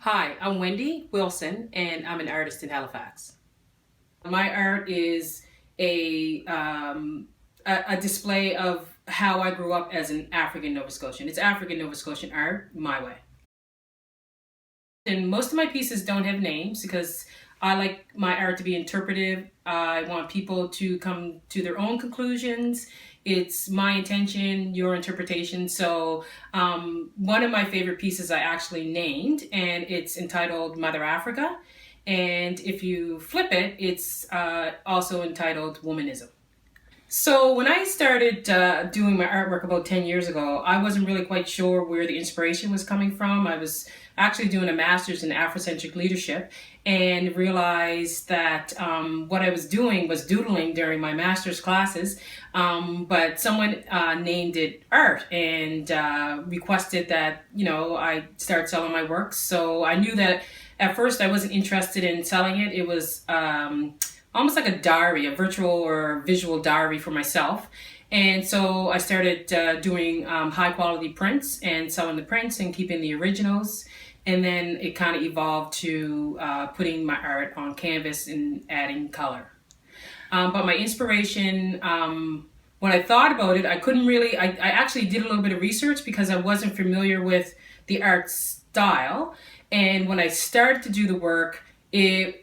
Hi, I'm Wendie Wilson, and I'm an artist in Halifax. My art is a, um, a display of how I grew up as an African Nova Scotian. It's African Nova Scotian art, my way. And most of my pieces don't have names because I like my art to be interpretive. I want people to come to their own conclusions. It's my intention, your interpretation. So, one of my favorite pieces I actually named, and it's entitled Mother Africa. And if you flip it, it's also entitled Womanism. So when I started doing my artwork about 10 years ago, I wasn't really quite sure where the inspiration was coming from. I was actually doing a master's in Afrocentric leadership and realized that what I was doing was doodling during my master's classes, but someone named it art and requested that, I start selling my works. So I knew that at first I wasn't interested in selling it. It was almost like a diary, a virtual or visual diary for myself. And so I started doing high quality prints and selling the prints and keeping the originals. And then it kind of evolved to putting my art on canvas and adding color. But my inspiration, when I thought about it, I couldn't really, I actually did a little bit of research because I wasn't familiar with the art style. And when I started to do the work, to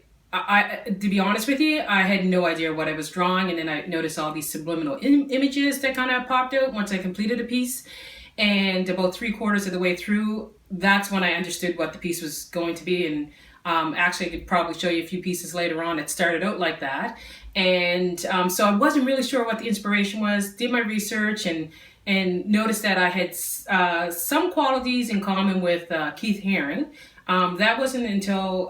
be honest with you, I had no idea what I was drawing, and then I noticed all these subliminal images that kind of popped out once I completed a piece. And about 3/4 of the way through, that's when I understood what the piece was going to be. And actually, I could probably show you a few pieces later on that started out like that. And so I wasn't really sure what the inspiration was. Did my research and noticed that I had some qualities in common with Keith Haring. That wasn't until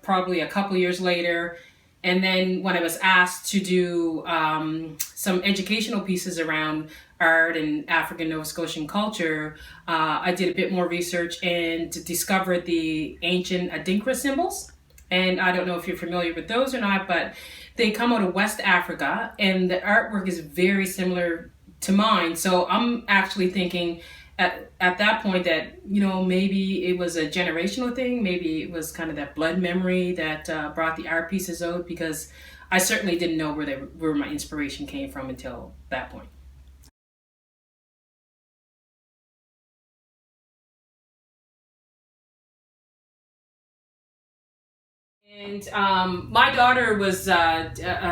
probably a couple years later. And then when I was asked to do some educational pieces around art and African Nova Scotian culture, I did a bit more research and discovered the ancient Adinkra symbols. And I don't know if you're familiar with those or not, but they come out of West Africa, and the artwork is very similar to mine. So I'm actually thinking at that point that, maybe it was a generational thing. Maybe it was kind of that blood memory that brought the art pieces out, because I certainly didn't know where my inspiration came from until that point. And my daughter was,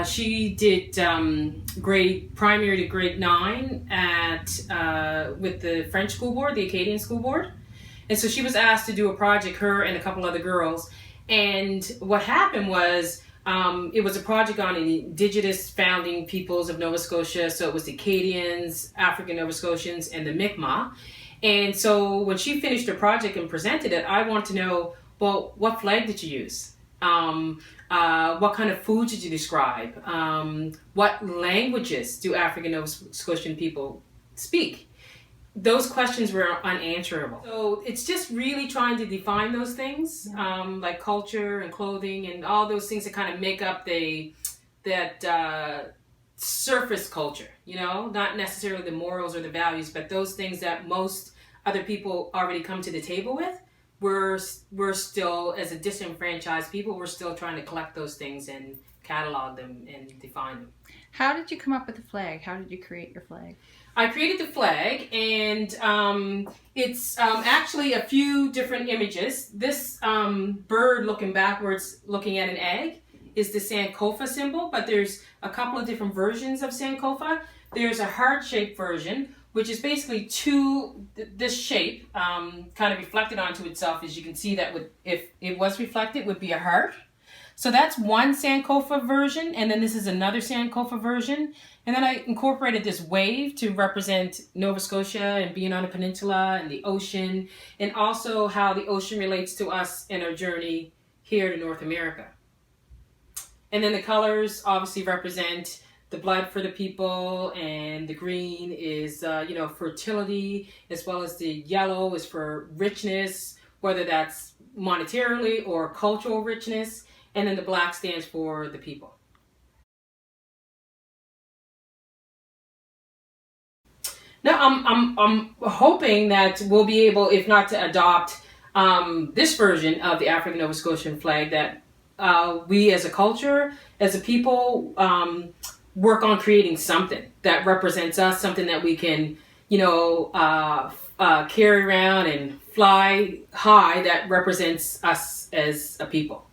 she did grade primary to grade 9 at with the French school board, the Acadian school board. And so she was asked to do a project, her and a couple other girls. And what happened was, it was a project on indigenous founding peoples of Nova Scotia. So it was the Acadians, African Nova Scotians, and the Mi'kmaq. And so when she finished her project and presented it, I want to know, well, what flag did you use? What kind of food did you describe? What languages do African Nova Scotian people speak? Those questions were unanswerable. So it's just really trying to define those things, like culture and clothing and all those things that kind of make up that surface culture. Not necessarily the morals or the values, but those things that most other people already come to the table with. We're still, as a disenfranchised people, we're still trying to collect those things and catalog them and define them. How did you come up with the flag? How did you create your flag? I created the flag, and it's actually a few different images. This bird looking backwards, looking at an egg, is the Sankofa symbol, but there's a couple of different versions of Sankofa. There's a heart-shaped version, which is basically this shape kind of reflected onto itself. As you can see, that if it was reflected, would be a heart. So that's one Sankofa version, and then this is another Sankofa version. And then I incorporated this wave to represent Nova Scotia and being on a peninsula and the ocean, and also how the ocean relates to us in our journey here to North America. And then the colors obviously represent the blood for the people, and the green is, fertility, as well as the yellow is for richness, whether that's monetarily or cultural richness. And then the black stands for the people. Now, I'm hoping that we'll be able, if not to adopt this version of the African Nova Scotian flag that we as a culture, as a people, work on creating something that represents us, something that we can, carry around and fly high that represents us as a people.